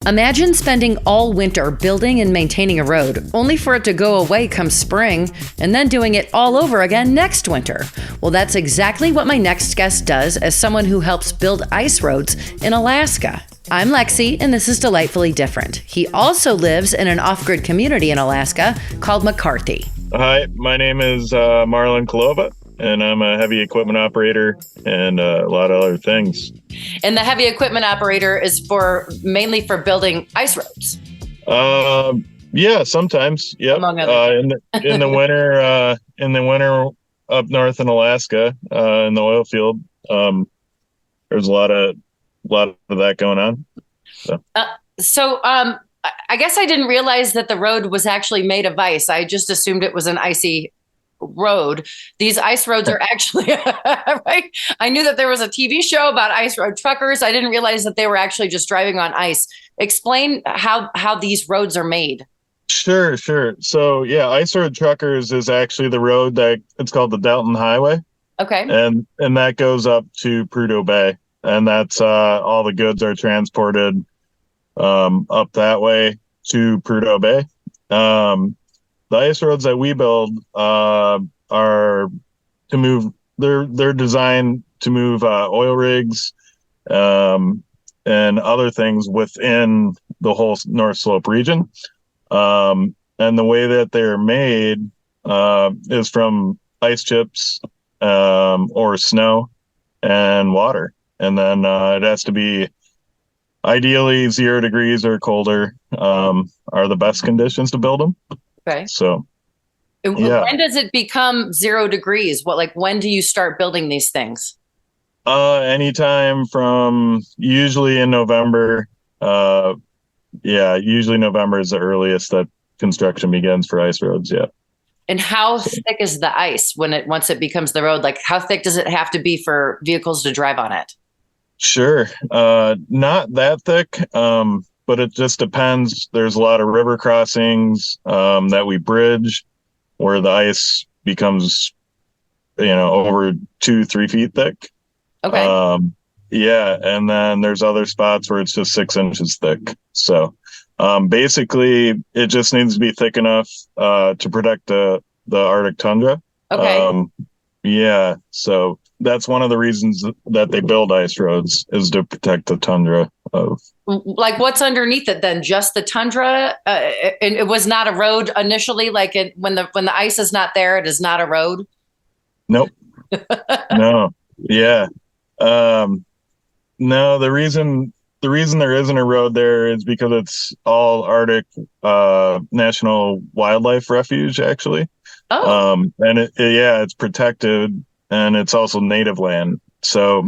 Imagine spending all winter building and maintaining a road, only for it to go away come spring, and then doing it all over again next winter. Well, that's exactly what my next guest does as someone who helps build ice roads in Alaska. I'm Lexi, and this is Delightfully Different. He also lives in an off-grid community in Alaska called McCarthy. Hi, my name is Marlon, and I'm a heavy equipment operator and a lot of other things. And the heavy equipment operator is mainly for building ice roads. Yeah, sometimes. Yep. Among others. In the winter up north in Alaska, in the oil field, there's a lot of that going on. So I guess I didn't realize that the road was actually made of ice. I just assumed it was an icy road. These ice roads are actually right. I knew that there was a TV show about ice road truckers. I didn't realize that they were actually just driving on ice. Explain how these roads are made. Sure. So yeah, ice road truckers is actually the road that it's called the Delton Highway. Okay. And that goes up to Prudhoe Bay, and that's all the goods are transported up that way to Prudhoe Bay. The ice roads that we build are to move. They're designed to move oil rigs and other things within the whole North Slope region. And the way that they're made is from ice chips or snow and water, and then it has to be ideally 0 degrees or colder are the best conditions to build them. Okay. So, yeah. When does it become 0 degrees? When do you start building these things? Anytime from usually in November. Usually November is the earliest that construction begins for ice roads. Yeah. And how thick is the ice once it becomes the road? Like, how thick does it have to be for vehicles to drive on it? Sure. Not that thick. But it just depends. There's a lot of river crossings that we bridge where the ice becomes, over 2-3 feet thick. Okay. Yeah. And then there's other spots where it's just 6 inches thick. So basically, it just needs to be thick enough to protect the Arctic tundra. Okay. Yeah. So that's one of the reasons that they build ice roads is to protect the tundra of. Like, what's underneath it then? Just the tundra? And it was not a road initially. When the ice is not there, it is not a road. Nope. No. Yeah. No. The reason there isn't a road there is because it's all Arctic National Wildlife Refuge, actually. Oh. And it's protected, and it's also native land. So.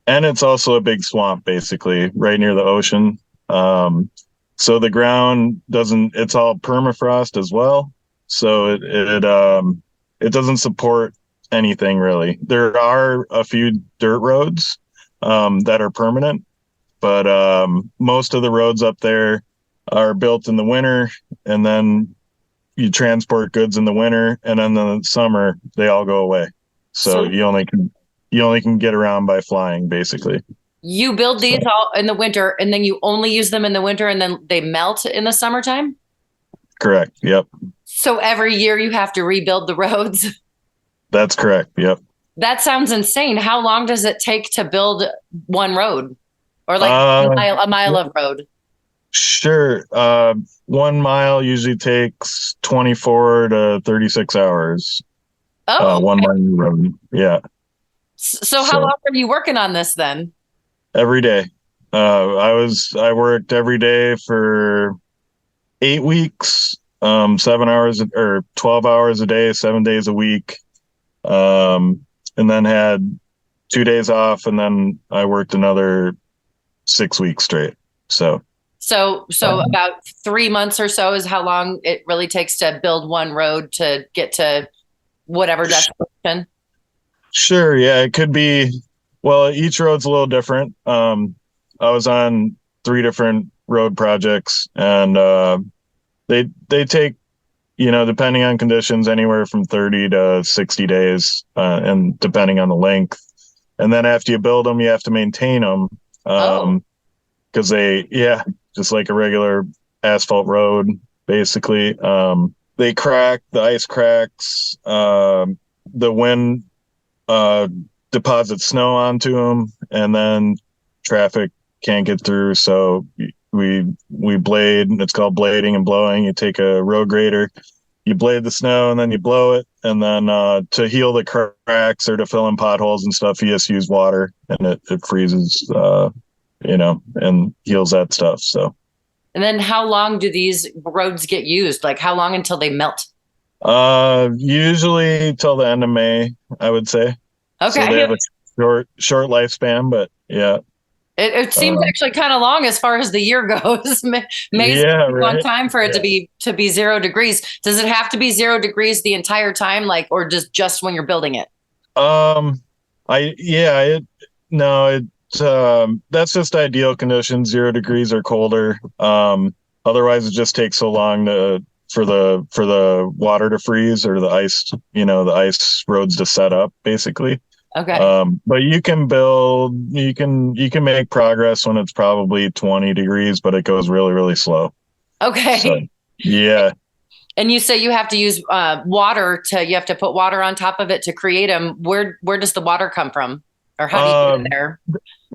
And it's also a big swamp, basically, right near the ocean. So the ground it's all permafrost as well. So it doesn't support anything really. There are a few dirt roads that are permanent, but most of the roads up there are built in the winter, and then you transport goods in the winter, and then in the summer they all go away. So you only can get around by flying, basically. You build these all in the winter, and then you only use them in the winter, and then they melt in the summertime? Correct. Yep. So every year you have to rebuild the roads? That's correct. Yep. That sounds insane. How long does it take to build one road? Or a mile of road? Sure. 1 mile usually takes 24 to 36 hours. Oh, okay. 1 mile road. Yeah. So how long are you working on this then? Every day. I worked every day for 8 weeks, 7 hours or 12 hours a day, 7 days a week. And then had 2 days off, and then I worked another 6 weeks straight. So about 3 months or so is how long it really takes to build one road to get to whatever destination. Sure. Yeah, it could be. Well, each road's a little different. I was on 3 different road projects, and they take, depending on conditions, anywhere from 30 to 60 days, and depending on the length. And then after you build them, you have to maintain them. Because just like a regular asphalt road, basically. They crack, the ice cracks, the wind uh, deposits snow onto them, and then traffic can't get through. So we blade. It's called blading and blowing. You take a road grader, you blade the snow, and then you blow it. And then to heal the cracks or to fill in potholes and stuff, you just use water, and it freezes, and heals that stuff. So. And then how long do these roads get used? Like how long until they melt? Usually till the end of May, I would say. Okay. So they have a short lifespan, but yeah. It seems actually kind of long as far as the year goes. May's a long time for it to be 0 degrees. Does it have to be 0 degrees the entire time, like, or just when you're building it? That's just ideal conditions, 0 degrees or colder. Otherwise it just takes so long for the water to freeze or the ice roads to set up, basically. Okay. But you can make progress when it's probably 20 degrees, but it goes really, really slow. Okay. So, yeah. And you say you have to use you have to put water on top of it to create them. Where does the water come from? Or how do you get it there?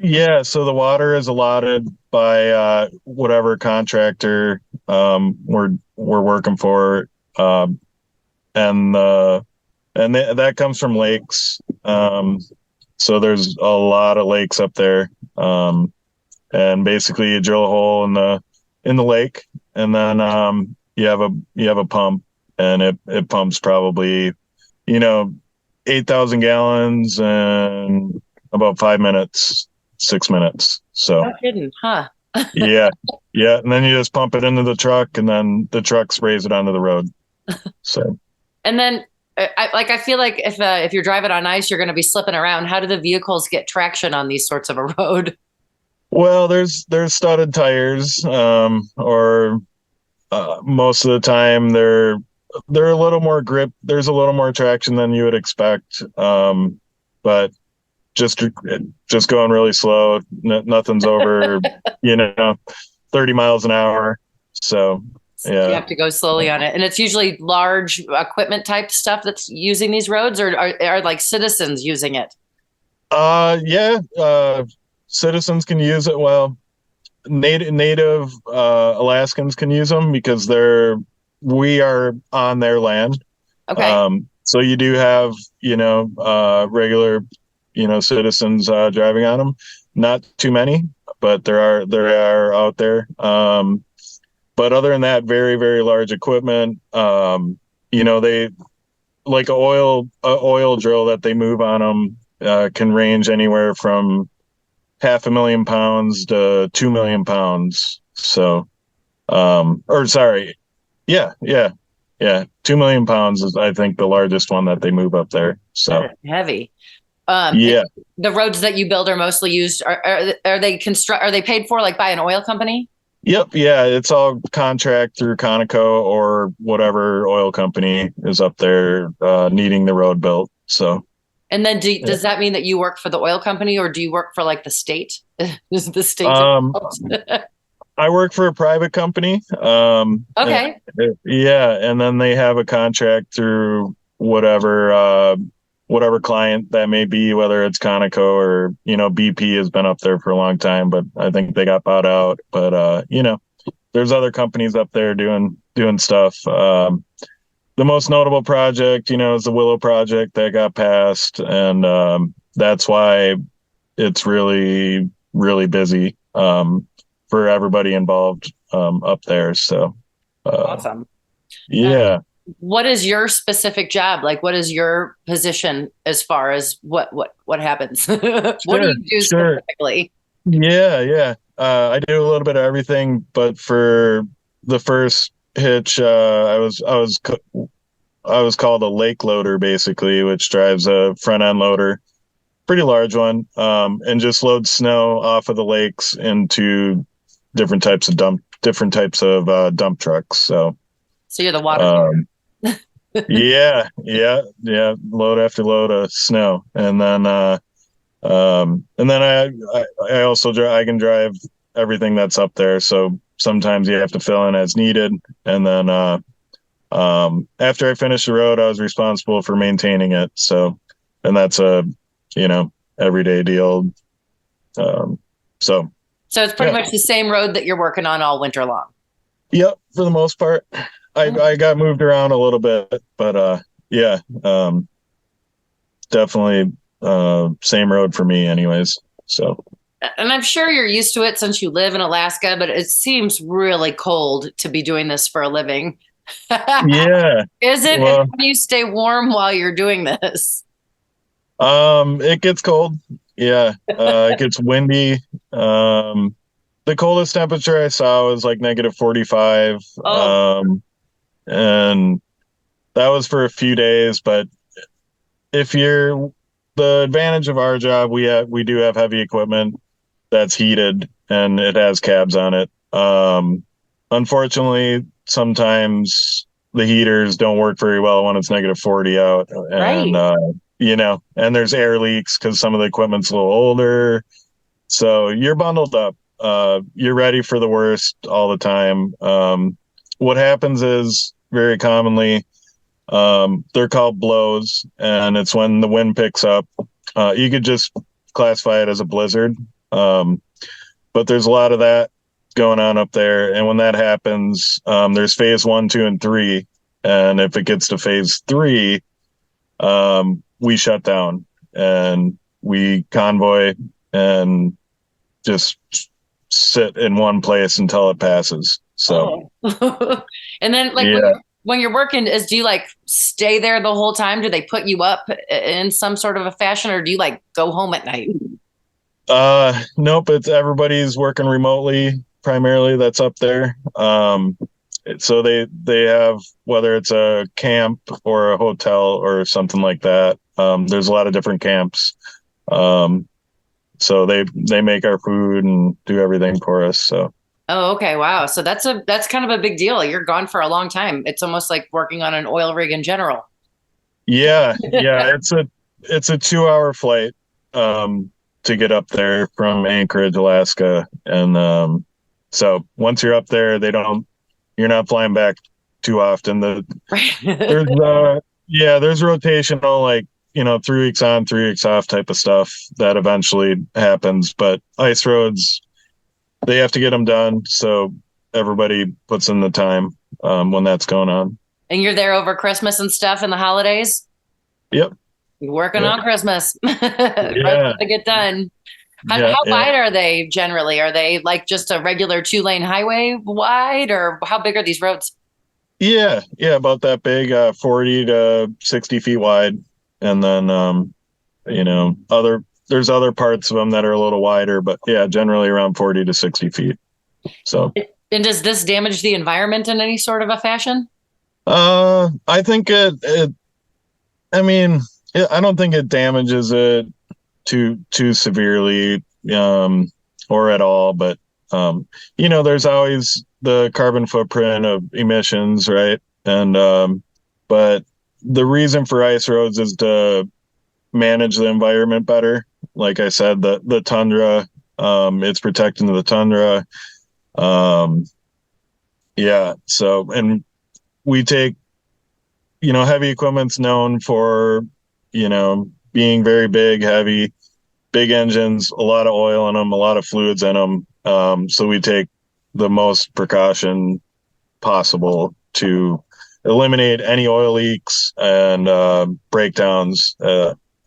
Yeah, so the water is allotted by whatever contractor we're working for, and that comes from lakes. So there's a lot of lakes up there, and basically you drill a hole in the lake, and then you have a pump, and it pumps probably 8,000 gallons in about 5 minutes, 6 minutes. So no kidding, huh? yeah, and then you just pump it into the truck, and then the truck sprays it onto the road. So and then I feel like if you're driving on ice, you're going to be slipping around. How do the vehicles get traction on these sorts of a road? Well, there's studded tires, or most of the time they're a little more grip. There's a little more traction than you would expect, but just going really slow. Nothing's over 30 miles an hour. So yeah, you have to go slowly on it, and it's usually large equipment type stuff that's using these roads, or are like citizens using it? Citizens can use it. Well, native Alaskans can use them because we are on their land. Okay. So you do have regular citizens driving on them. Not too many, but there are out there. But other than that, very, very large equipment. They like a oil drill that they move on them can range anywhere from 500,000 pounds to 2 million pounds. So, or sorry, yeah, 2 million pounds is, I think, the largest one that they move up there. So heavy. Yeah. The roads that you build are mostly used. Are they paid for like by an oil company? Yep. Yeah. It's all contract through Conoco or whatever oil company is up there needing the road built. So. And then does that mean that you work for the oil company, or do you work for like the state? Is the state? I work for a private company. Okay. And then they have a contract through whatever client that may be, whether it's Conoco or BP has been up there for a long time, but I think they got bought out. But there's other companies up there doing stuff. The most notable project, is the Willow project that got passed, and that's why it's really, really busy for everybody involved up there. So awesome. Yeah. What is your specific job? Like, what is your position as far as what happens? What do you do specifically? Yeah. I do a little bit of everything, but for the first hitch, I was called a lake loader, basically, which drives a front end loader, pretty large one, and just loads snow off of the lakes into different types of dump trucks. So you're the water. Yeah. Load after load of snow, and then I also I can drive everything that's up there. So sometimes you have to fill in as needed. And then after I finished the road, I was responsible for maintaining it. So, and that's a, everyday deal. Um, so, So it's pretty yeah. much the same road that you're working on all winter long. Yep, for the most part. I got moved around a little bit, but yeah, definitely same road for me anyways. So And I'm sure you're used to it since you live in Alaska, but it seems really cold to be doing this for a living. yeah, Is it? And well, how do you stay warm while you're doing this? it gets cold. Yeah, it gets windy. The coldest temperature I saw was like negative 45. Oh, And that was for a few days, but if you're the advantage of our job, we do have heavy equipment that's heated and it has cabs on it. Unfortunately, sometimes the heaters don't work very well when it's negative 40 out, and right. and there's air leaks because some of the equipment's a little older. So you're bundled up. You're ready for the worst all the time. What happens is very commonly they're called blows, and it's when the wind picks up. You could just classify it as a blizzard, um, but there's a lot of that going on up there. And when that happens, there's phase 1, 2, and 3. And if it gets to phase 3, we shut down and we convoy and just sit in one place until it passes. So, Oh. And then like yeah. when you're working, do you like stay there the whole time? Do they put you up in some sort of a fashion, or do you like go home at night? Nope, it's everybody's working remotely primarily that's up there. So they have, whether it's a camp or a hotel or something like that. There's a lot of different camps. So they make our food and do everything for us. So Oh, okay. Wow. So that's kind of a big deal. You're gone for a long time. It's almost like working on an oil rig in general. yeah, it's a 2 hour flight to get up there from Anchorage, Alaska. And so once you're up there, you're not flying back too often. There's there's rotational, like 3 weeks on, 3 weeks off type of stuff that eventually happens. But ice roads, they have to get them done, so everybody puts in the time when that's going on. And you're there over Christmas and stuff and the holidays? Yep. You're working Yep. on Christmas. Yeah. To get done. Yeah. How Yeah. wide are they generally? Are they like just a regular 2-lane highway wide, or how big are these roads? Yeah. Yeah. About that big, 40 to 60 feet wide. And then, there's other parts of them that are a little wider, but yeah, generally around 40 to 60 feet. So, And does this damage the environment in any sort of a fashion? I think I mean, I don't think it damages it too severely, or at all. But there's always the carbon footprint of emissions, right? And but the reason for ice roads is to manage the environment better. Like I said, the tundra, it's protecting the tundra. Um, yeah. So, and we take, heavy equipment's known for, being very big, heavy, big engines, a lot of oil in them, a lot of fluids in them. So we take the most precaution possible to eliminate any oil leaks and breakdowns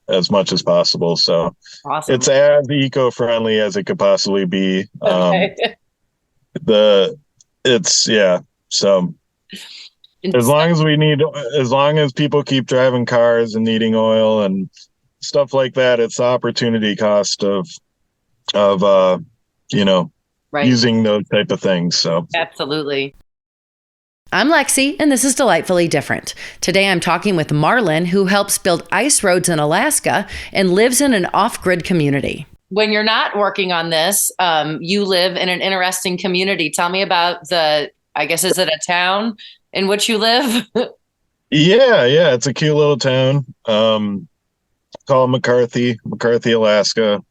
as much as possible. So Awesome. it's as eco-friendly as it could possibly be. Okay. Yeah. So as long as people keep driving cars and needing oil and stuff like that, it's the opportunity cost of Right. using those type of things. So Absolutely. I'm Lexi, and this is Delightfully Different. Today I'm talking with Marlon, who helps build ice roads in Alaska and lives in an off-grid community. When you're not working on this, you live in an interesting community. Tell me about I guess, is it a town in which you live? yeah, it's a cute little town called McCarthy, Alaska.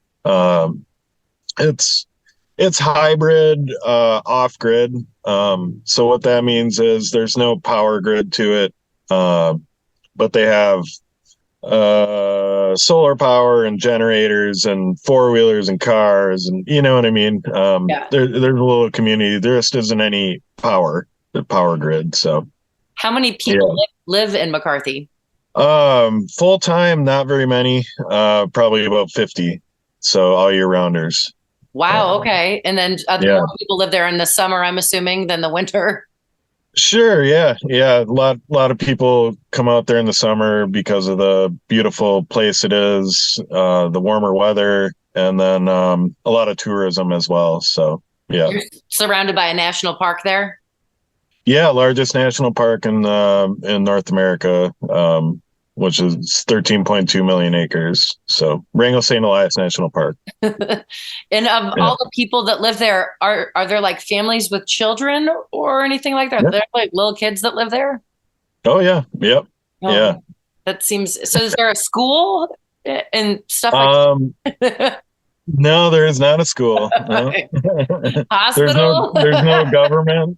It's It's hybrid, off grid. So what that means is there's no power grid to it, uh, but they have solar power and generators and four wheelers and cars, and you know what I mean. Yeah. There's a little community. There just isn't any power, the power grid. So How many yeah. people live in McCarthy? Full time, not very many. Probably about 50. So all year rounders. Wow. Uh, Okay. And then yeah. more people live there in the summer, I'm assuming, than the winter. Sure, yeah. Yeah. A lot of people come out there in the summer because of the beautiful place it is, the warmer weather, and then a lot of tourism as well. So yeah. You're surrounded by a national park there. Yeah, largest national park in North America, which is 13.2 million acres. So Wrangell St. Elias National Park. And of Yeah. all the people that live there, are there like families with children or anything like that? Yeah. Are there like little kids that live there? Oh yeah. Yep. Oh, Yeah. that seems so. Is there a school and stuff like Um, that? no, there is not a school. No. Hospital? There's no government.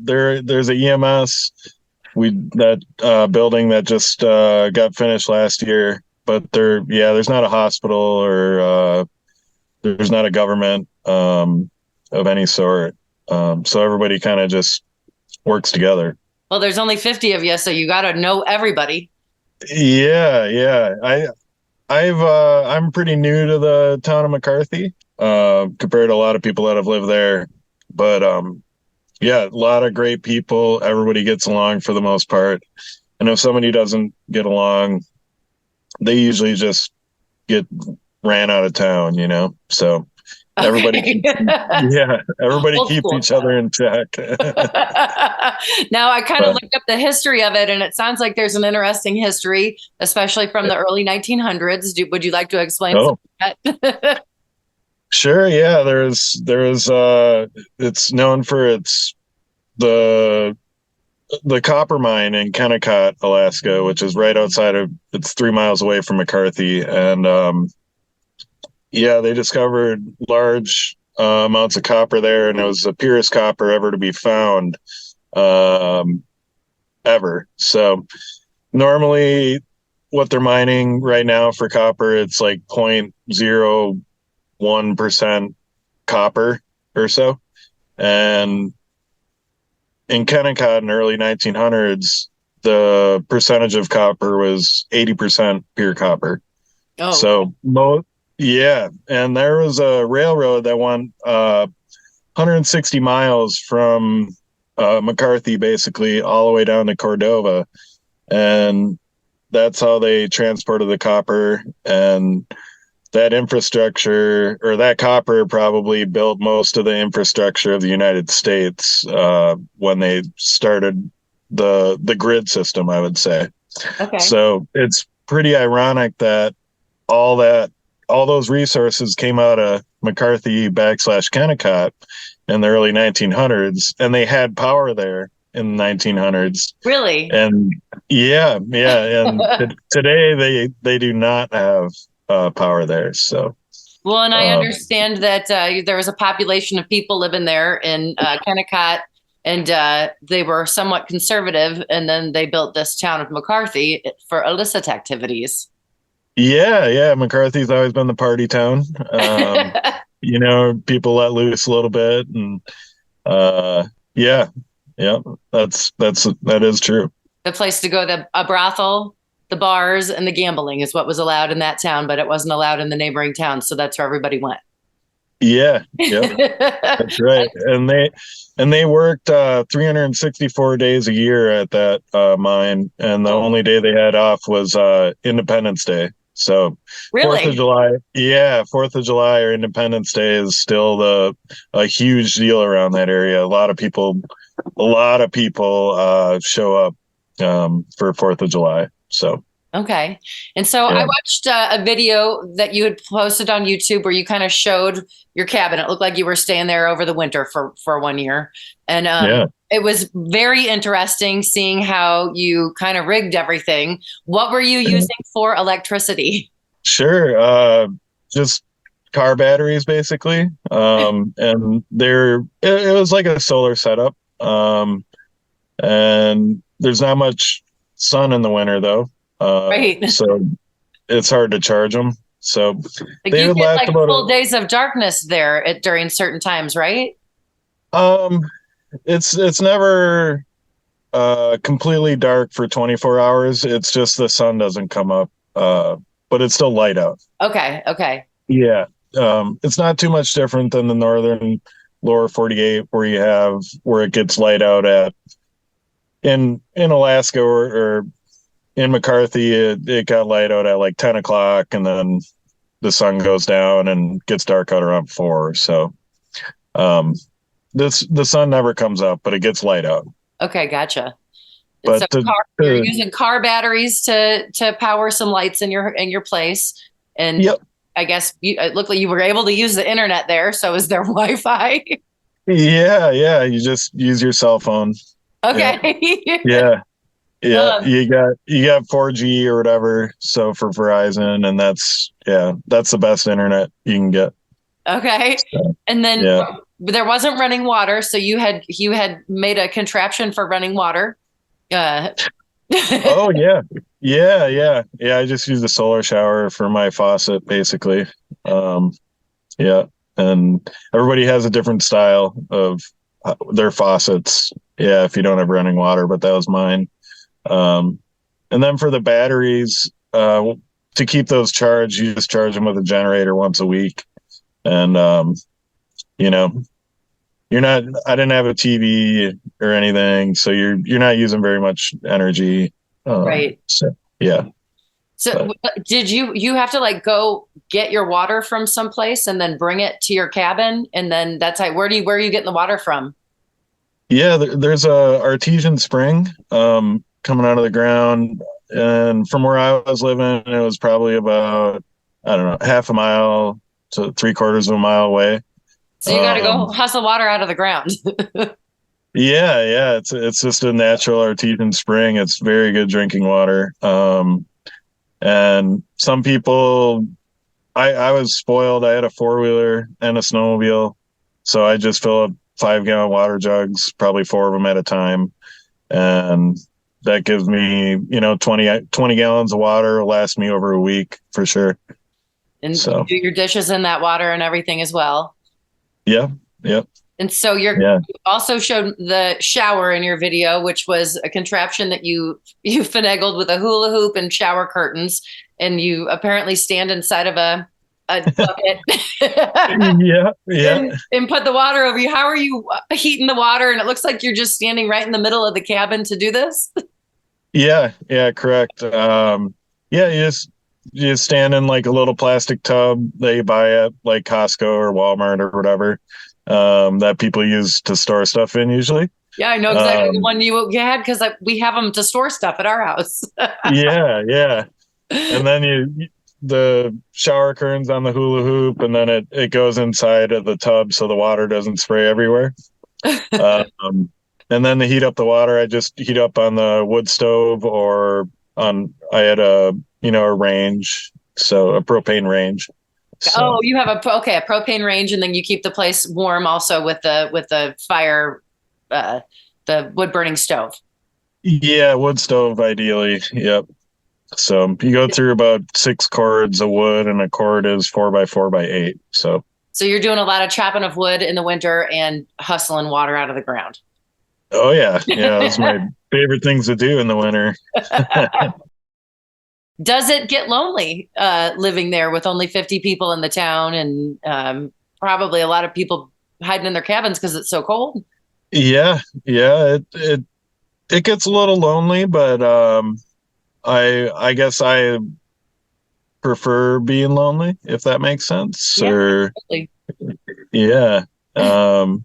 There's a EMS. That building that just got finished last year, but there's not a hospital or there's not a government of any sort. So everybody kind of just works together. Well, there's only 50 of you, so you got to know everybody. Yeah, yeah. I'm pretty new to the town of McCarthy, compared to a lot of people that have lived there. But yeah, a lot of great people. Everybody gets along for the most part. And if somebody doesn't get along, they usually just get ran out of town, you know? So everybody Okay. keeps, yeah, everybody Old keeps school each other style. in check. Now, I kind of But looked up the history of it, and it sounds like there's an interesting history, especially from the early 1900s. Would you like to explain some oh, of that? sure, yeah, it's known for the the copper mine in Kennecott, Alaska, which is right outside of it's 3 miles away from McCarthy. And yeah, they discovered large amounts of copper there, and it was the purest copper ever to be found, um, ever. So normally, what they're mining right now for copper, it's like 0.01% copper or so. And in Kennecott in the early 1900s, the percentage of copper was 80% pure copper. Oh, So, yeah. And there was a railroad that went 160 miles from McCarthy, basically, all the way down to Cordova. And that's how they transported the copper. And that infrastructure, or that copper, probably built most of the infrastructure of the United States when they started the grid system, I would say. okay. So it's pretty ironic that all that all those resources came out of McCarthy backslash Kennecott in the early 1900s, and they had power there in the 1900s. Really? And yeah, yeah, and today they do not have power there. So Well, and I um, understand that there was a population of people living there in Kennecott, and they were somewhat conservative, and then they built this town of McCarthy for illicit activities. yeah, yeah, McCarthy's always been the party town. You know, people let loose a little bit, and yeah, yeah, that is true. The place to go, a brothel, the bars, and the gambling is what was allowed in that town, but it wasn't allowed in the neighboring towns. So that's where everybody went. Yeah, yep, that's right. And they worked 364 days a year at that mine, and the Oh, only day they had off was Independence Day. So Fourth of really? July, yeah, Fourth of July or Independence Day is still a huge deal around that area. A lot of people show up for Fourth of July. So Okay. And so I yeah, watched a video that you had posted on YouTube where you kind of showed your cabin. It looked like you were staying there over the winter for 1 year. And yeah, it was very interesting seeing how you kind of rigged everything. What were you using for electricity? sure. Just car batteries basically. And it was like a solar setup. And there's not much sun in the winter though. Right. So it's hard to charge them. So Like they you would get last like about full days of darkness there during certain times, right? um it's never completely dark for 24 hours. It's just the sun doesn't come up. But it's still light out. Okay. Okay. Yeah. It's not too much different than the northern lower 48 where it gets light out at in Alaska or in McCarthy, it got light out at like 10 o'clock and then the sun goes down and gets dark out around 4. So um, the sun never comes up, but it gets light out. Okay. Gotcha. And so But to, you're to using car batteries to power some lights in your place. And Yep. I guess it looked like you were able to use the internet there. So is there Wi-Fi? Yeah, you just use your cell phone. Yeah. Okay. Yeah. Yeah, Um, you got 4G or whatever. So for Verizon, and that's the best internet you can get. okay. So, And then yeah. there wasn't running water, so you had made a contraption for running water. Uh, Oh yeah. I just use the solar shower for my faucet, basically. Um, yeah, and everybody has a different style of their faucets. Yeah, if you don't have running water, but that was mine. Um, and then for the batteries, to keep those charged, you just charge them with a generator once a week. And you know, you're not. I didn't have a TV or anything, so you're not using very much energy. right. So yeah, So but did you have to like go get your water from someplace and then bring it to your cabin? And then that's like, where are you getting the water from? yeah, there's a artesian spring coming out of the ground, and from where I was living, it was probably about, I don't know, half a mile to three-quarters of a mile away. So you got to Um, go hustle water out of the ground. yeah, it's just a natural artesian spring. It's very good drinking water. And some people, I was spoiled. I had a four-wheeler and a snowmobile, so I just fill up 5-gallon water jugs, probably 4 of them at a time, and that gives me, 20 gallons of water will last me over a week for sure. And you So do your dishes in that water and everything as well. yeah, yep, And so yeah, you also showed the shower in your video, which was a contraption that you finagled with a hula hoop and shower curtains, and you apparently stand inside of a bucket yeah. and put the water over you. How are you heating the water? And it looks like you're just standing right in the middle of the cabin to do this. Yeah, correct. Yeah, you just stand in like a little plastic tub that you buy at like Costco or Walmart or whatever, that people use to store stuff in usually. Yeah, I know exactly the Um, one you had because we have them to store stuff at our house. yeah. And then the shower curtains on the hula hoop, and then it goes inside of the tub so the water doesn't spray everywhere. Um, and then to heat up the water, I just heat up on the wood stove or I had a range, so a propane range. Oh, So you have a propane range, and then you keep the place warm also with the fire, uh, the wood burning stove. yeah, wood stove ideally. Yep. So you go through about 6 cords of wood, and a cord is 4 by 4 by 8. So So you're doing a lot of chopping of wood in the winter and hustling water out of the ground. oh yeah, that's my favorite things to do in the winter. Does it get lonely living there with only 50 people in the town and probably a lot of people hiding in their cabins because it's so cold? Yeah, it gets a little lonely, but I guess I prefer being lonely, if that makes sense. Yeah, Or absolutely. yeah. Um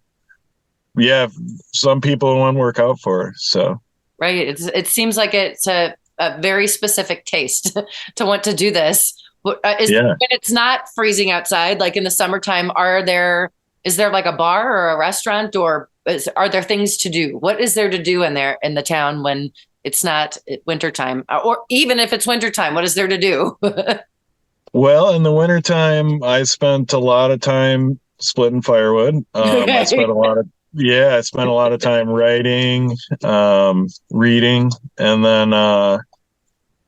yeah, some people it won't work out for. So Right. It seems like it's a very specific taste to want to do this. yeah. When it's not freezing outside, like in the summertime, is there like a bar or a restaurant or are there things to do? What is there to do in there in the town when it's not wintertime? Or even if it's wintertime, what is there to do? Well, in the wintertime, I spent a lot of time splitting firewood. I spent Okay. a lot of, yeah, I spent a lot of time writing, reading, and then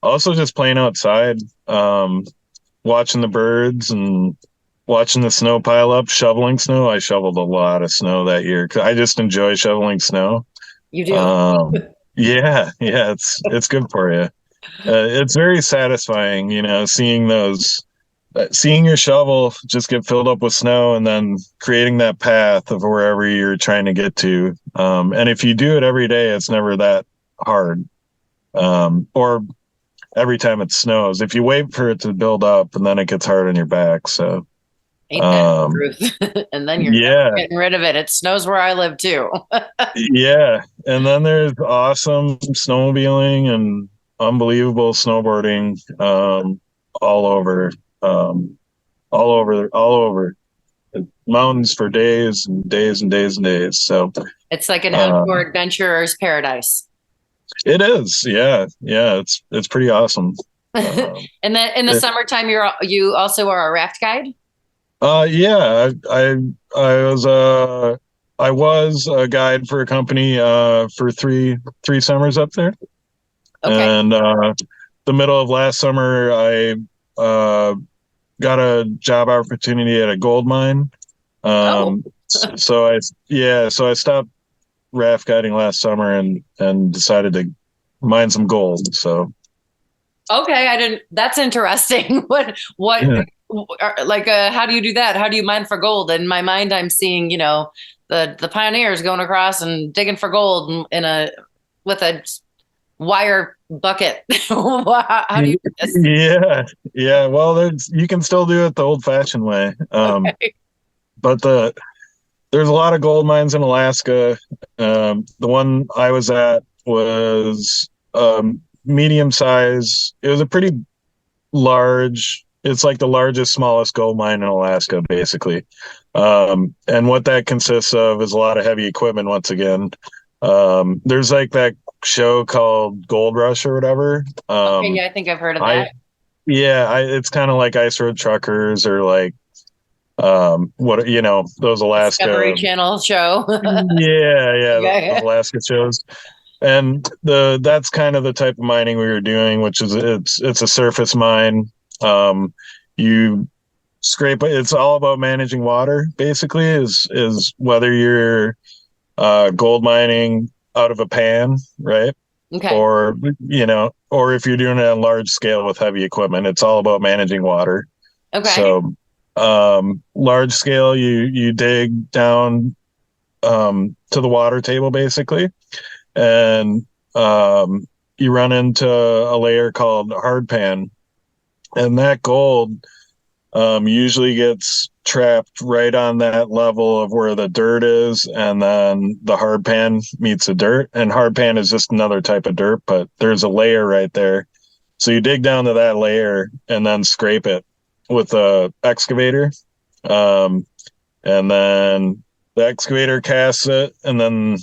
also just playing outside, watching the birds and watching the snow pile up, shoveling snow. I shoveled a lot of snow that year 'cause I just enjoy shoveling snow. You do. Yeah, yeah, it's good for you. It's very satisfying, seeing seeing your shovel just get filled up with snow and then creating that path of wherever you're trying to get to. And if you do it every day, it's never that hard. Or every time it snows, if you wait for it to build up and then it gets hard on your back. So, Ain't that the um, truth? And then you're never yeah, getting rid of it. It snows where I live too. yeah. And then there's awesome snowmobiling and unbelievable snowboarding, all over, um, all over mountains for days and days and days and days. So It's like an outdoor um, adventurer's paradise. it is, yeah, yeah. It's pretty awesome. Um, And then in the it, summertime, you also are a raft guide. yeah, I was a guide for a company for three summers up there, Okay. and the middle of last summer I uh, got a job opportunity at a gold mine. Oh, So I stopped raft guiding last summer and decided to mine some gold. So okay. I didn't. That's interesting. What yeah, like how do you do that? How do you mine for gold? In my mind, I'm seeing the pioneers going across and digging for gold in a with a wire bucket. How do you do this? yeah, yeah. Well, you can still do it the old-fashioned way. Okay. But there's a lot of gold mines in Alaska. The one I was at was medium size. It was a pretty large. It's like the largest, smallest gold mine in Alaska, basically. And what that consists of is a lot of heavy equipment. Once again, there's like that show called Gold Rush or whatever. Okay, yeah, I think I've heard of I that. Yeah, it's kind of like ice road truckers or like what those Discovery Alaska. Channel show. Yeah, yeah, those Okay. Alaska shows. And the that's kind of the type of mining we were doing, which is it's a surface mine. You scrape it. It's all about managing water. Basically, is whether you're gold mining out of a pan, right? Okay. Or or if you're doing it on large scale with heavy equipment, it's all about managing water. Okay. So, large scale, you dig down to the water table basically, and you run into a layer called hard pan, and that gold usually gets trapped right on that level of where the dirt is, and then the hard pan meets the dirt. And hard pan is just another type of dirt, but there's a layer right there. So you dig down to that layer and then scrape it with a excavator, um, and then the excavator casts it, and then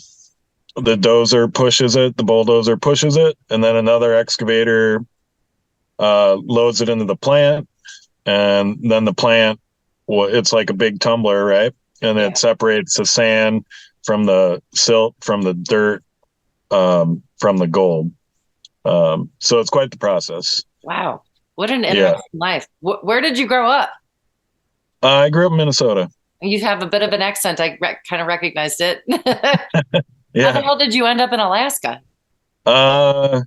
the bulldozer pushes it, and then another excavator loads it into the plant, and then the plant, well, it's like a big tumbler, right? And Yeah. it separates the sand from the silt, from the dirt, from the gold. So it's quite the process. Wow. What an Yeah. interesting life. Where did you grow up? I grew up in Minnesota. You have a bit of an accent. I kind of recognized it. How the Yeah. hell did you end up in Alaska? Uh,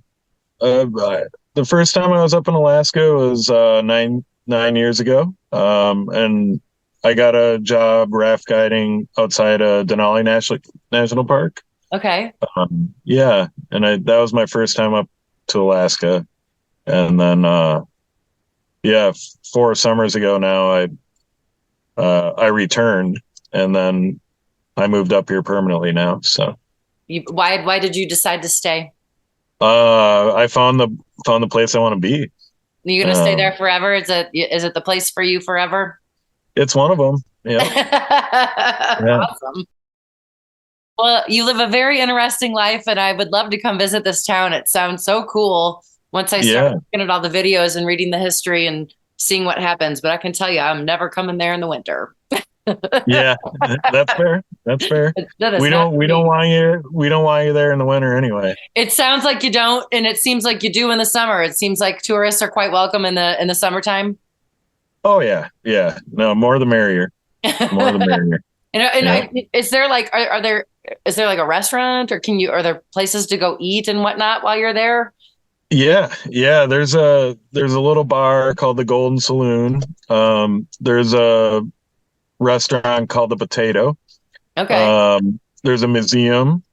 the first time I was up in Alaska was nine years ago, and I got a job raft guiding outside of Denali National Park. Okay. Yeah, and that was my first time up to Alaska, and then yeah, 4 summers ago now I returned, and then I moved up here permanently now. So Why did you decide to stay? I found the place I want to be. Are you gonna stay there Um, forever? Is it the place for you forever? it's one of them. Yep. Yeah. Awesome. Well, you live a very interesting life, and I would love to come visit this town. It sounds so cool once I start Yeah. looking at all the videos and reading the history and seeing what happens. But I can tell you, I'm never coming there in the winter. Yeah, that's fair. That's fair. We don't want you there in the winter anyway. It sounds like you don't, and it seems like you do in the summer. It seems like tourists are quite welcome in the summertime. Oh yeah. Yeah. No, more the merrier. More the merrier. Is there like is there like a restaurant, or are there places to go eat and whatnot while you're there? Yeah. Yeah. There's a little bar called the Golden Saloon. There's a restaurant called the Potato. Okay. There's a museum.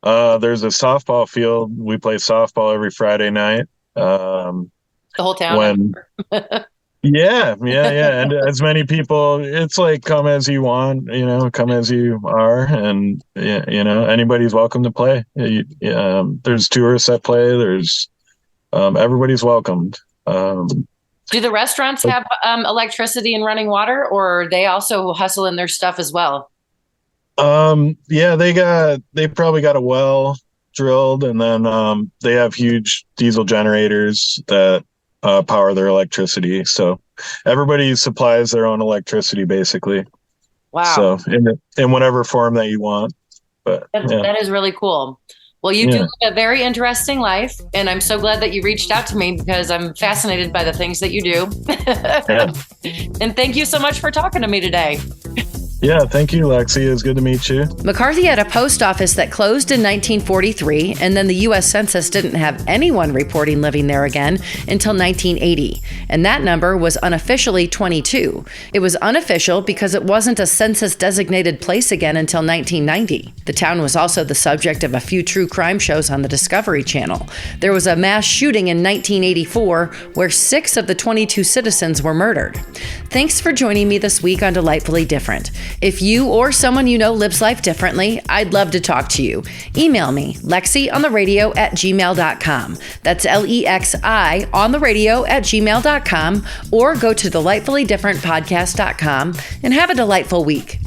There's a softball field. We play softball every Friday night. The whole town. Yeah. And as many people, it's like come as you want, come as you are. And, anybody's welcome to play. There's tourists that play. There's everybody's welcomed. Do the restaurants have electricity and running water, or they also hustle in their stuff as well? Yeah, they probably got a well drilled, and then they have huge diesel generators that power their electricity. So everybody supplies their own electricity basically. Wow. So in whatever form that you want. But that is really cool. Well, you do live a very interesting life, and I'm so glad that you reached out to me because I'm fascinated by the things that you do. And thank you so much for talking to me today. Yeah, thank you, Lexi. It was good to meet you. McCarthy had a post office that closed in 1943, and then the U.S. Census didn't have anyone reporting living there again until 1980. And that number was unofficially 22. It was unofficial because it wasn't a census-designated place again until 1990. The town was also the subject of a few true crime shows on the Discovery Channel. There was a mass shooting in 1984 where 6 of the 22 citizens were murdered. Thanks for joining me this week on Delightfully Different. If you or someone you know lives life differently, I'd love to talk to you. Email me, lexiontheradio@gmail.com. That's LEXI on the radio@gmail.com, or go to delightfullydifferentpodcast.com and have a delightful week.